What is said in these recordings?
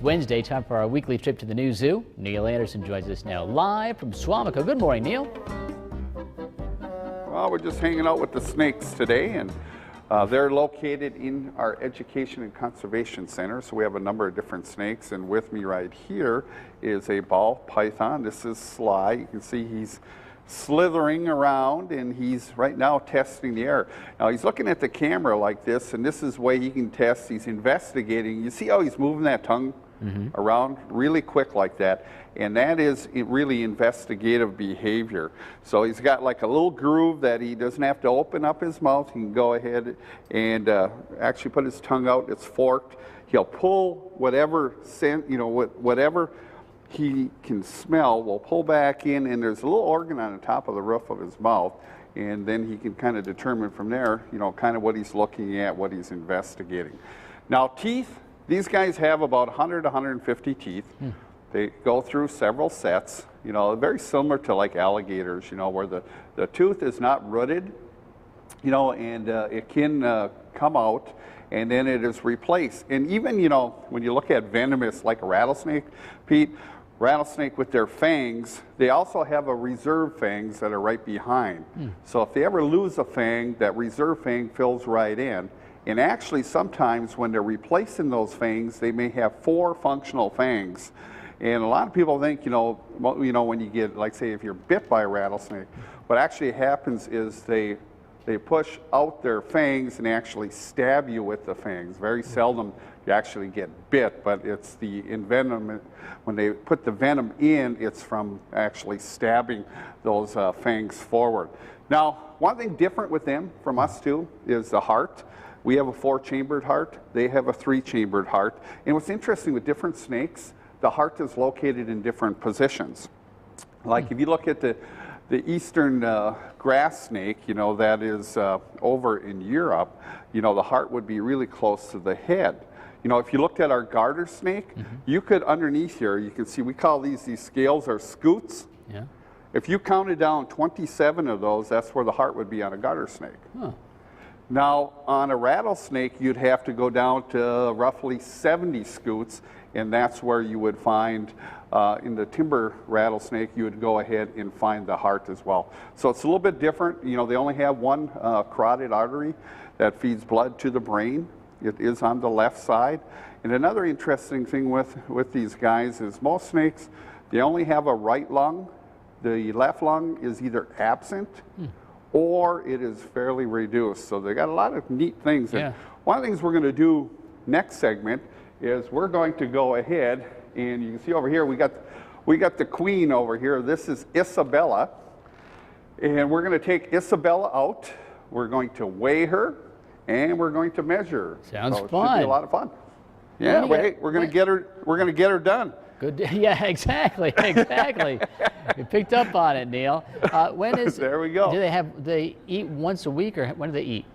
Wednesday, time for our weekly trip to the new zoo. Neil Anderson joins us now live from Swamico. Good morning, Neil. Well, we're just hanging out with the snakes today, and they're located in our Education and Conservation Center. So we have a number of different snakes, and with me right here is a ball python. This is Sly. You can see he's slithering around, and he's right now testing the air. Now he's looking at the camera like this, and this is the way he can test. He's investigating. You see how he's moving that tongue around really quick like that, and that is really investigative behavior. So he's got like a little groove that he doesn't have to open up his mouth. He can go ahead and actually put his tongue out. It's forked. He'll pull whatever scent, whatever he can smell will pull back in, and there's a little organ on the top of the roof of his mouth, and then he can kind of determine from there, kind of what he's looking at, what he's investigating. Now teeth, these guys have about 100 to 150 teeth. They go through several sets, very similar to like alligators, where the tooth is not rooted, and it can come out, and then it is replaced. And even, when you look at venomous, like a rattlesnake, Pete, rattlesnake with their fangs, they also have a reserve fangs that are right behind. So if they ever lose a fang, that reserve fang fills right in. And actually sometimes when they're replacing those fangs, they may have 4 functional fangs. And a lot of people think, when you get, like say if you're bit by a rattlesnake, what actually happens is they push out their fangs and actually stab you with the fangs. Very seldom you actually get bit, but it's the envenomment. When they put the venom in, it's from actually stabbing those fangs forward. Now, one thing different with them from us too is the heart. We have a 4-chambered heart. They have a 3-chambered heart. And what's interesting with different snakes, the heart is located in different positions. Like if you look at the eastern grass snake, that is over in Europe, the heart would be really close to the head. If you looked at our garter snake, you could underneath here, you can see we call these scales are scoots. Yeah. If you counted down 27 of those, that's where the heart would be on a garter snake. Huh. Now, on a rattlesnake, you'd have to go down to roughly 70 scoots, and that's where you would find, in the timber rattlesnake, you would go ahead and find the heart as well. So it's a little bit different. They only have one carotid artery that feeds blood to the brain. It is on the left side. And another interesting thing with these guys is most snakes, they only have a right lung. The left lung is either absent or it is fairly reduced. So they got a lot of neat things. Yeah. And one of the things we're going to do next segment is we're going to go ahead, and you can see over here we got the queen over here. This is Isabella, and we're going to take Isabella out. We're going to weigh her, and we're going to measure her. Sounds fun. It should be a lot of fun. Yeah, we're going to get her. We're going to get her done. Good. Yeah, exactly. You picked up on it, Neil. When is? There we go. They eat once a week, or when do they eat?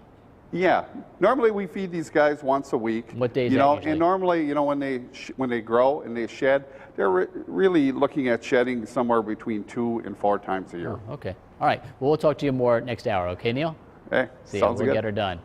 Yeah, normally we feed these guys once a week. What days? And normally, when they grow and they shed, they're really looking at shedding somewhere between 2 and 4 times a year. Oh, okay. All right. Well, we'll talk to you more next hour. Okay, Neil? Hey, See ya. We'll get her done.